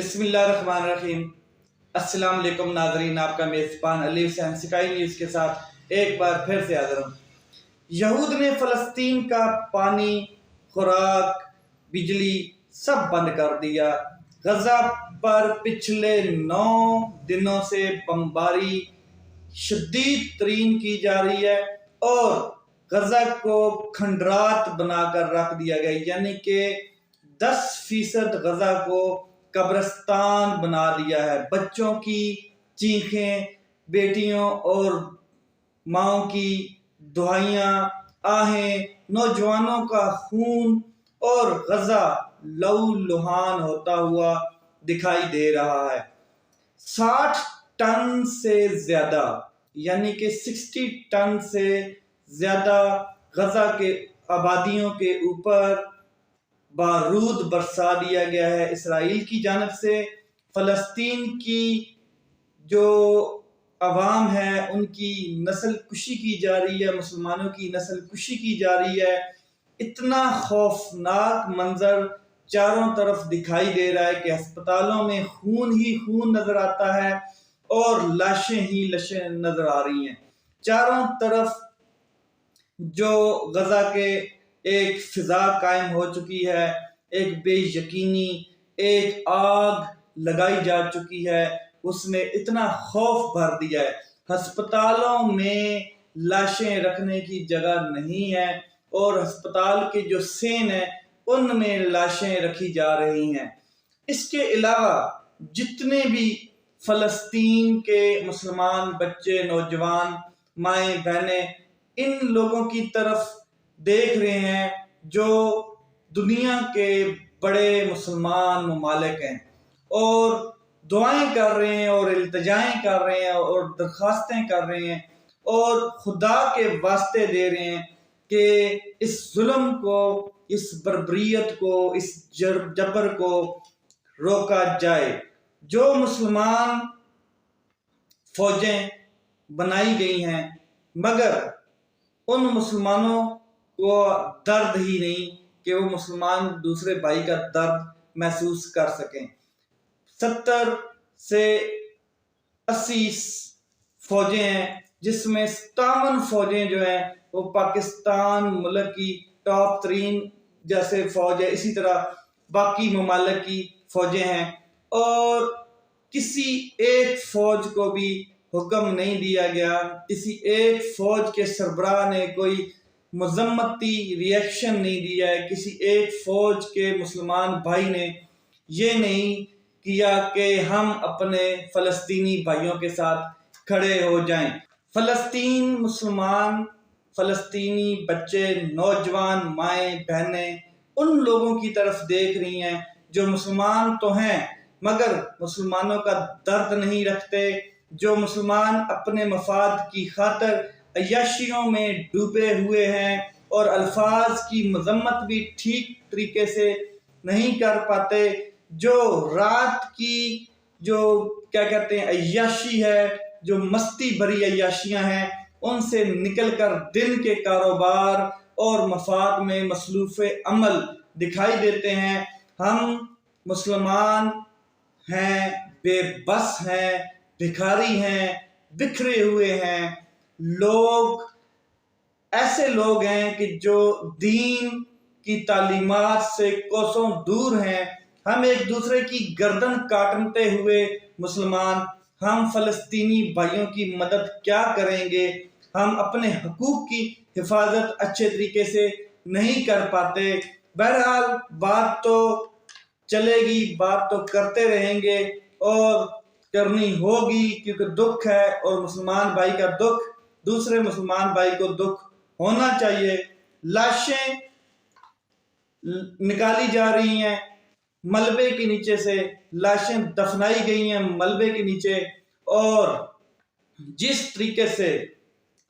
بسم اللہ الرحمن الرحیم۔ السلام علیکم ناظرین، آپ کا میزبان علی حسین سکائی نیوز کے ساتھ ایک بار پھر سے حاضر ہوں۔ یہود نے فلسطین کا پانی، خوراک، بجلی سب بند کر دیا۔ غزہ پر پچھلے 9 دنوں سے بمباری شدید ترین کی جا رہی ہے اور غزہ کو کھنڈرات بنا کر رکھ دیا گیا، یعنی کہ 10% غزہ کو قبرستان بنا دیا ہے۔ بچوں کی چیخیں، بیٹیوں اور ماؤں کی دعائیاں، آہیں، نوجوانوں کا خون اور غزہ لہو لہان ہوتا ہوا دکھائی دے رہا ہے۔ 60 ٹن سے زیادہ، یعنی کہ 60 ٹن سے زیادہ غزہ کے آبادیوں کے اوپر بارود برسا دیا گیا ہے اسرائیل کی جانب سے۔ فلسطین کی جو عوام ہے ان کی نسل کشی کی جا رہی ہے، مسلمانوں کی نسل کشی کی جا رہی ہے۔ اتنا خوفناک منظر چاروں طرف دکھائی دے رہا ہے کہ ہسپتالوں میں خون ہی خون نظر آتا ہے اور لاشیں ہی لاشیں نظر آ رہی ہیں چاروں طرف۔ جو غزہ کے ایک فضا قائم ہو چکی ہے، ایک بے یقینی، ایک آگ لگائی جا چکی ہے، اس نے اتنا خوف بھر دیا ہے۔ ہسپتالوں میں لاشیں رکھنے کی جگہ نہیں ہے اور ہسپتال کے جو سین ہیں ان میں لاشیں رکھی جا رہی ہیں۔ اس کے علاوہ جتنے بھی فلسطین کے مسلمان بچے، نوجوان، مائیں، بہنیں ان لوگوں کی طرف دیکھ رہے ہیں جو دنیا کے بڑے مسلمان ممالک ہیں اور دعائیں کر رہے ہیں اور التجائیں کر رہے ہیں اور درخواستیں کر رہے ہیں اور خدا کے واسطے دے رہے ہیں کہ اس ظلم کو، اس بربریت کو، اس جبر کو روکا جائے۔ جو مسلمان فوجیں بنائی گئی ہیں مگر ان مسلمانوں کو درد ہی نہیں کہ وہ مسلمان دوسرے بھائی کا درد محسوس کر سکیں۔ 70 سے 80 فوجیں ہیں جس میں 57 فوجیں جو ہیں وہ پاکستان ملک کی ٹاپ ترین جیسے فوج ہے، اسی طرح باقی ممالک کی فوجیں ہیں اور کسی ایک فوج کو بھی حکم نہیں دیا گیا، کسی ایک فوج کے سربراہ نے کوئی مذمتی ریئیکشن نہیں دیا ہے، کسی ایک فوج کے مسلمان بھائی نے یہ نہیں کیا کہ ہم اپنے فلسطینی بھائیوں کے ساتھ کھڑے ہو جائیں۔ فلسطین، مسلمان، فلسطینی بچے، نوجوان، مائیں، بہنیں ان لوگوں کی طرف دیکھ رہی ہیں جو مسلمان تو ہیں مگر مسلمانوں کا درد نہیں رکھتے، جو مسلمان اپنے مفاد کی خاطر عیاشیوں میں ڈوبے ہوئے ہیں اور الفاظ کی مذمت بھی ٹھیک طریقے سے نہیں کر پاتے، جو رات کی جو کیا کہتے ہیں عیاشی ہے، جو مستی بھری عیاشیاں ہیں، ان سے نکل کر دن کے کاروبار اور مفاد میں مصروف عمل دکھائی دیتے ہیں۔ ہم مسلمان ہیں، بے بس ہیں، بھکاری ہیں، بکھرے ہوئے ہیں، لوگ ایسے لوگ ہیں کہ جو دین کی تعلیمات سے کوسوں دور ہیں۔ ہم ایک دوسرے کی گردن کاٹتے ہوئے مسلمان، ہم فلسطینی بھائیوں کی مدد کیا کریں گے؟ ہم اپنے حقوق کی حفاظت اچھے طریقے سے نہیں کر پاتے۔ بہرحال بات تو چلے گی، بات تو کرتے رہیں گے اور کرنی ہوگی کیونکہ دکھ ہے اور مسلمان بھائی کا دکھ دوسرے مسلمان بھائی کو دکھ ہونا چاہیے۔ لاشیں نکالی جا رہی ہیں ملبے کے نیچے سے، لاشیں دفنائی گئی ہیں ملبے کے نیچے، اور جس طریقے سے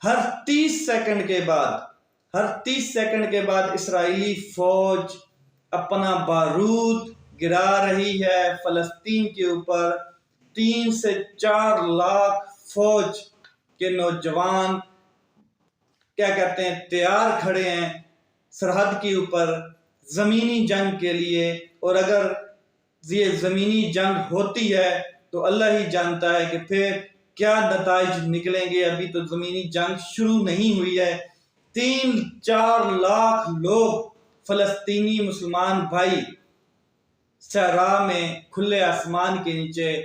ہر 30 سیکنڈ کے بعد اسرائیلی فوج اپنا بارود گرا رہی ہے فلسطین کے اوپر، 3 سے 4 لاکھ فوج کے نوجوان کیا کہتے ہیں تیار کھڑے ہیں سرحد کے اوپر زمینی جنگ کے لیے، اور اگر یہ زمینی جنگ ہوتی ہے تو اللہ ہی جانتا ہے کہ پھر کیا نتائج نکلیں گے. ابھی تو زمینی جنگ شروع نہیں ہوئی ہے. 3-4 لاکھ لوگ فلسطینی مسلمان بھائی صحرا میں کھلے آسمان کے نیچے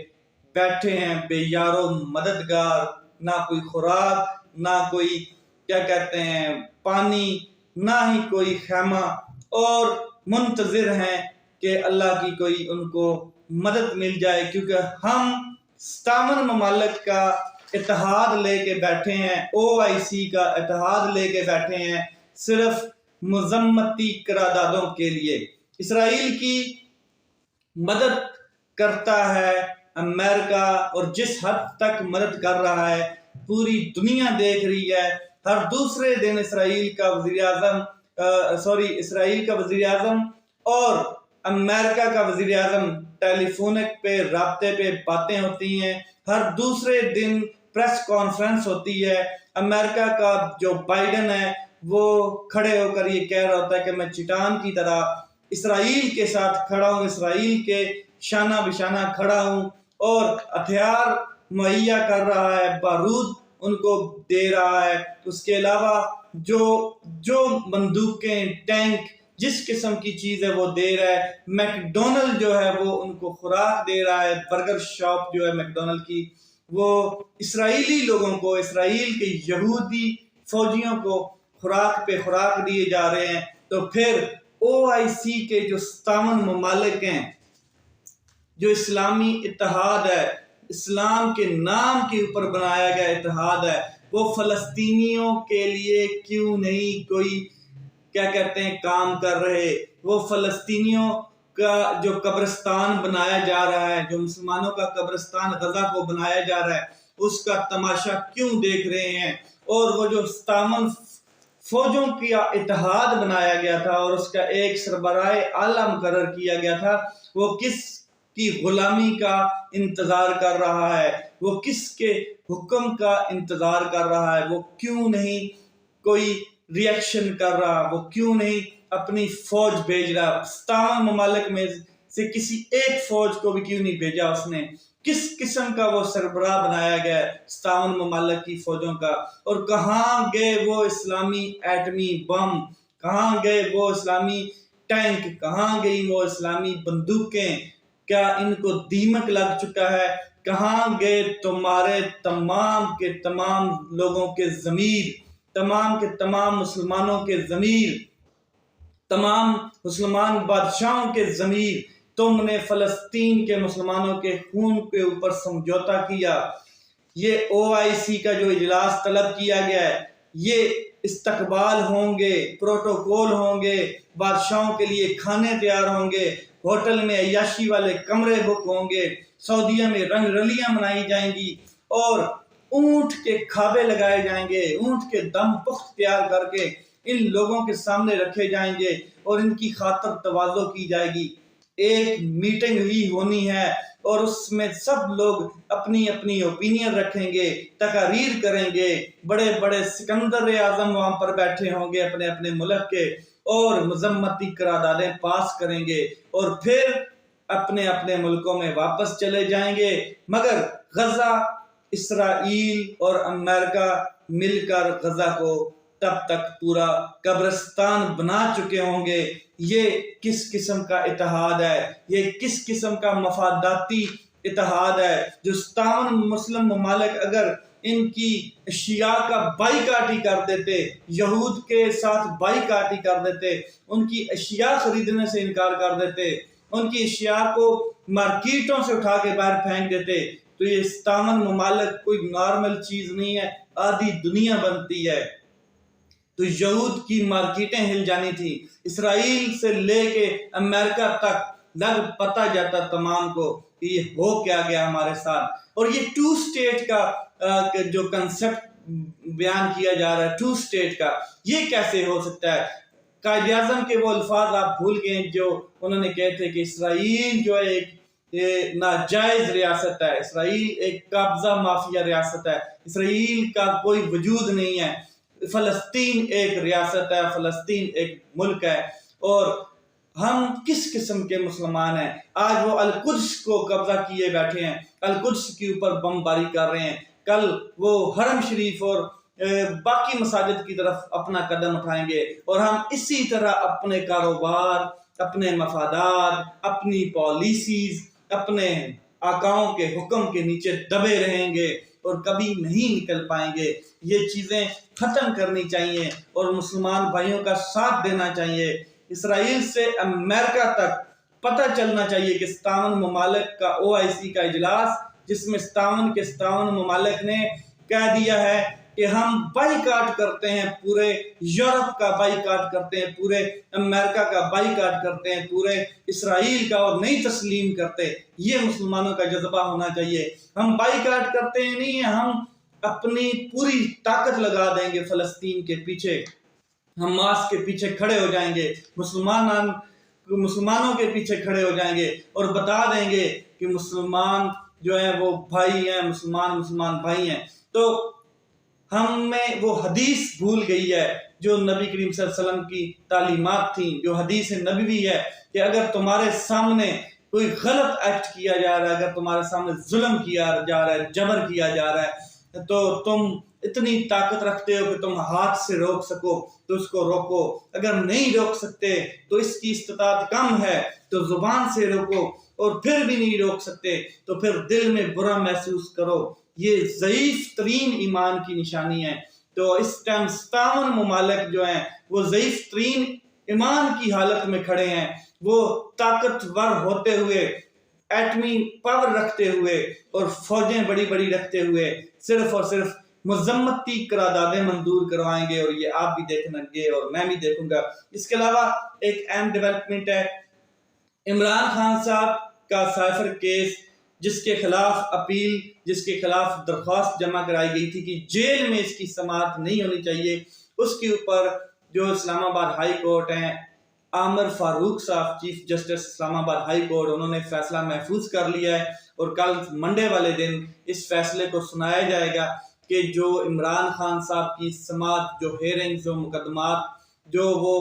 بیٹھے ہیں، بے یار و مددگار، نہ کوئی خوراک، نہ کوئی کیا کہتے ہیں پانی، نہ ہی کوئی خیمہ، اور منتظر ہیں کہ اللہ کی کوئی ان کو مدد مل جائے، کیونکہ ہم 57 ممالک کا اتحاد لے کے بیٹھے ہیں، OIC کا اتحاد لے کے بیٹھے ہیں صرف مذمتی قراردادوں کے لیے. اسرائیل کی مدد کرتا ہے امریکہ، اور جس حد تک مدد کر رہا ہے پوری دنیا دیکھ رہی ہے. ہر دوسرے دن اسرائیل کا وزیر اعظم اور امریکہ کا وزیر اعظم ٹیلی فونک پہ رابطے پہ باتیں ہوتی ہیں. ہر دوسرے دن پریس کانفرنس ہوتی ہے. امریکہ کا جو بائیڈن ہے وہ کھڑے ہو کر یہ کہہ رہا ہوتا ہے کہ میں چٹان کی طرح اسرائیل کے ساتھ کھڑا ہوں، اسرائیل کے شانہ بشانہ کھڑا ہوں، اور ہتھیار مہیا کر رہا ہے، بارود ان کو دے رہا ہے. اس کے علاوہ جو بندوقیں، ٹینک، جس قسم کی چیز ہے وہ دے رہا ہے. میکڈونلڈ جو ہے وہ ان کو خوراک دے رہا ہے. برگر شاپ جو ہے میکڈونلڈ کی، وہ اسرائیلی لوگوں کو، اسرائیل کے یہودی فوجیوں کو خوراک پہ خوراک دیے جا رہے ہیں. تو پھر OIC کے جو 57 ممالک ہیں، جو اسلامی اتحاد ہے، اسلام کے نام کے اوپر بنایا گیا اتحاد ہے، وہ فلسطینیوں کے لیے کیوں نہیں کوئی کیا کہتے ہیں کام کر رہے؟ وہ فلسطینیوں کا جو قبرستان بنایا جا رہا ہے، جو مسلمانوں کا قبرستان غزہ کو بنایا جا رہا ہے، اس کا تماشا کیوں دیکھ رہے ہیں؟ اور وہ جو 57 فوجوں کا اتحاد بنایا گیا تھا اور اس کا ایک سربراہ اعلیٰ مقرر کیا گیا تھا، وہ کس کی غلامی کا انتظار کر رہا ہے؟ وہ کس کے حکم کا انتظار کر رہا ہے؟ وہ کیوں نہیں کوئی ریئیکشن کر رہا؟ وہ کیوں نہیں اپنی فوج بھیج رہا؟ 57 ممالک میں سے کسی ایک فوج کو بھی کیوں نہیں بھیجا اس نے؟ کس قسم کا وہ سربراہ بنایا گیا 57 ممالک کی فوجوں کا؟ اور کہاں گئے وہ اسلامی ایٹمی بم؟ کہاں گئے وہ اسلامی ٹینک؟ کہاں گئی وہ اسلامی بندوقیں؟ کیا ان کو دیمک لگ چکا ہے؟ کہاں گئے تمہارے تمام کے تمام لوگوں کے ضمیر، تمام کے تمام مسلمانوں کے ضمیر، تمام مسلمان بادشاہوں کے ضمیر؟ تم نے فلسطین کے مسلمانوں کے خون کے اوپر سمجھوتا کیا. یہ OIC کا جو اجلاس طلب کیا گیا ہے، یہ استقبال ہوں گے، پروٹوکول ہوں گے، بادشاہوں کے لیے کھانے تیار ہوں گے، ہوٹل میں عیاشی والے کمرے بک ہوں گے، سعودیہ میں رنگ رلیاں منائی جائیں گی، اور اونٹ کے کھابے لگائے جائیں گے، اونٹ کے دم پخت تیار کر کے ان لوگوں کے سامنے رکھے جائیں گے اور ان کی خاطر تواضع کی جائے گی. ایک میٹنگ ہی ہونی ہے اور اس میں سب لوگ اپنی اپنی اوپینین رکھیں گے، تقاریر کریں گے، بڑے بڑے سکندر اعظم وہاں پر بیٹھے ہوں گے اپنے اپنے ملک کے، اور مذمتی قراردادیں پاس کریں گے، اور پھر اپنے اپنے ملکوں میں واپس چلے جائیں گے. مگر غزہ، اسرائیل اور امریکہ مل کر غزہ کو تب تک پورا قبرستان بنا چکے ہوں گے. یہ کس قسم کا اتحاد ہے؟ یہ کس قسم کا مفاداتی اتحاد ہے؟ جو 57 مسلم ممالک اگر ان کی اشیاء کا بائیکاٹ ہی کر دیتے، یہود کے ساتھ بائیکاٹ ہی کر دیتے، ان کی اشیاء خریدنے سے انکار کر دیتے، ان کی اشیاء کو مارکیٹوں سے اٹھا کے باہر پھینک دیتے، تو یہ 57 ممالک کوئی نارمل چیز نہیں ہے، آدھی دنیا بنتی ہے. تو یہود کی مارکیٹیں ہل جانی تھی، اسرائیل سے لے کے امریکہ تک لگ پتہ جاتا تمام کو کہ یہ ہو کیا گیا ہمارے ساتھ. اور یہ 2 اسٹیٹ کا جو کنسپٹ بیان کیا جا رہا ہے، 2 اسٹیٹ کا، یہ کیسے ہو سکتا ہے؟ قائد اعظم کے وہ الفاظ آپ بھول گئے جو انہوں نے کہے تھے کہ اسرائیل جو ہے ایک ناجائز ریاست ہے، اسرائیل ایک قابضہ مافیا ریاست ہے، اسرائیل کا کوئی وجود نہیں ہے، فلسطین ایک ریاست ہے، فلسطین ایک ملک ہے. اور ہم کس قسم کے مسلمان ہیں؟ آج وہ القدس کو قبضہ کیے بیٹھے ہیں، القدس کے اوپر بمباری کر رہے ہیں، کل وہ حرم شریف اور باقی مساجد کی طرف اپنا قدم اٹھائیں گے، اور ہم اسی طرح اپنے کاروبار، اپنے مفادات، اپنی پالیسیز، اپنے آقاؤں کے حکم کے نیچے دبے رہیں گے اور کبھی نہیں نکل پائیں گے۔ یہ چیزیں ختم کرنی چاہیے اور مسلمان بھائیوں کا ساتھ دینا چاہیے۔ اسرائیل سے امریکہ تک پتہ چلنا چاہیے کہ 57 ممالک کا OIC کا اجلاس، جس میں 57 ممالک نے کہہ دیا ہے کہ ہم بائیکاٹ کرتے ہیں، پورے یورپ کا بائیکاٹ کرتے ہیں، پورے امریکہ کا بائیکاٹ کرتے ہیں، پورے اسرائیل کا، اور نہیں تسلیم کرتے۔ یہ مسلمانوں کا جذبہ ہونا چاہیے۔ ہم بائیکاٹ کرتے ہیں نہیں ہیں، ہم اپنی پوری طاقت لگا دیں گے فلسطین کے پیچھے، حماس کے پیچھے کھڑے ہو جائیں گے، مسلمانوں کے پیچھے کھڑے ہو جائیں گے اور بتا دیں گے کہ مسلمان جو ہیں وہ بھائی ہیں، مسلمان بھائی ہیں۔ تو ہم میں وہ حدیث بھول گئی ہے جو نبی کریم صلی اللہ علیہ وسلم کی تعلیمات تھیں، جو حدیث نبوی ہے کہ اگر تمہارے سامنے کوئی غلط ایکٹ کیا جا رہا ہے، اگر تمہارے سامنے ظلم کیا جا رہا ہے، جبر کیا جا رہا ہے، تو تم اتنی طاقت رکھتے ہو کہ تم ہاتھ سے روک سکو تو اس کو روکو، اگر نہیں روک سکتے تو اس کی استطاعت کم ہے تو زبان سے روکو، اور پھر بھی نہیں روک سکتے تو پھر دل میں برا محسوس کرو۔ یہ ضعیف ترین ایمان کی نشانی ہے۔ تو اس ٹائم 57 ممالک جو ہیں وہ ضعیف ترین ایمان کی حالت میں کھڑے ہیں، وہ طاقتور ہوتے ہوئے، ایٹمی پاور رکھتے ہوئے اور فوجیں بڑی بڑی رکھتے ہوئے صرف اور صرف مذمتی قراردادیں منظور کروائیں گے، اور یہ آپ بھی دیکھیں گے اور میں بھی دیکھوں گا۔ اس کے علاوہ ایک اہم ڈیولپمنٹ ہے عمران خان صاحب کا سائفر کیس، جس کے خلاف اپیل، جس کے خلاف درخواست جمع کرائی گئی تھی کہ جیل میں اس کی سماعت نہیں ہونی چاہیے، اس کے اوپر جو اسلام آباد ہائی کورٹ ہیں، عامر فاروق صاحب چیف جسٹس اسلام آباد ہائی کورٹ، انہوں نے فیصلہ محفوظ کر لیا ہے، اور کل منڈے والے دن اس فیصلے کو سنایا جائے گا کہ جو عمران خان صاحب کی سماعت، جو ہیرنگ، جو مقدمات، جو وہ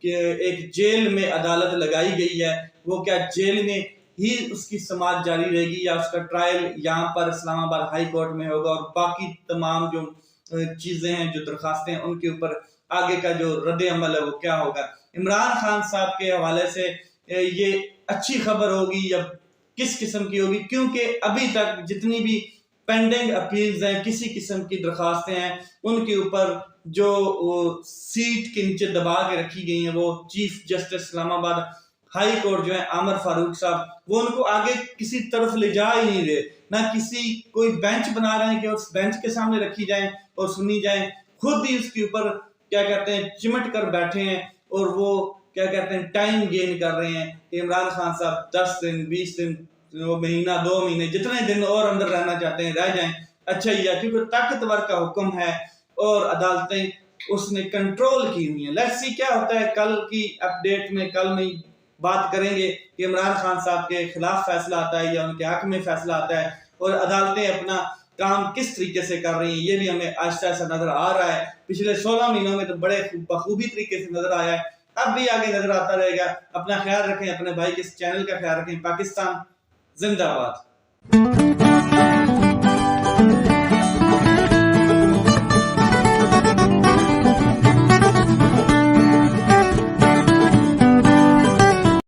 کہ ایک جیل میں عدالت لگائی گئی ہے، وہ کیا جیل میں ہی اس کی سماعت جاری رہے گی یا اس کا ٹرائل یہاں پر اسلام آباد ہائی کورٹ میں ہوگا، اور باقی تمام جو چیزیں ہیں، جو درخواستیں ہیں، ان کے اوپر آگے کا جو رد عمل ہے وہ کیا ہوگا۔ عمران خان صاحب کے حوالے سے یہ اچھی خبر ہوگی یا کس قسم کی ہوگی، کیونکہ ابھی تک جتنی بھی پینڈنگ اپیلز ہیں، کسی قسم کی درخواستیں ہیں، ان کے اوپر جو سیٹ کے نیچے دبا کے رکھی گئی ہیں، وہ چیف جسٹس اسلام آباد ہائی کورٹ جو ہے عامر فاروق صاحب، وہ ان کو آگے کسی طرف لے جا ہی نہیں رہے، نہ کسی کوئی بینچ بنا رہے ہیں کہ اس بینچ کے سامنے رکھی جائیں اور سنی جائیں، خود ہی اس کے اوپر کیا کہتے ہیں چمٹ کر بیٹھے ہیں، اور وہ کیا کہتے ہیں ٹائم گین کر رہے ہیں کہ عمران خان صاحب 10 دن 20 دن مہینہ 2 مہینے جتنے دن اور اندر رہنا چاہتے ہیں رہ جائیں، اچھا ہی ہے، کیونکہ طاقتور کا حکم ہے اور عدالتیں اس نے کنٹرول کی ہوئی ہیں۔ لیٹس سی کیا ہوتا ہے، کل کی اپڈیٹ میں کل میں بات کریں گے کہ عمران خان صاحب کے خلاف فیصلہ آتا ہے یا ان کے حق میں فیصلہ آتا ہے، اور عدالتیں اپنا کام کس طریقے سے کر رہی ہیں، یہ بھی ہمیں آہستہ آہستہ نظر آ رہا ہے۔ پچھلے 16 مہینوں میں تو بڑے بخوبی طریقے سے نظر آیا ہے، اب بھی آگے نظر آتا رہے گا۔ اپنا خیال رکھیں، اپنے بھائی کے اس چینل کا خیال رکھیں۔ پاکستان زندہ باد۔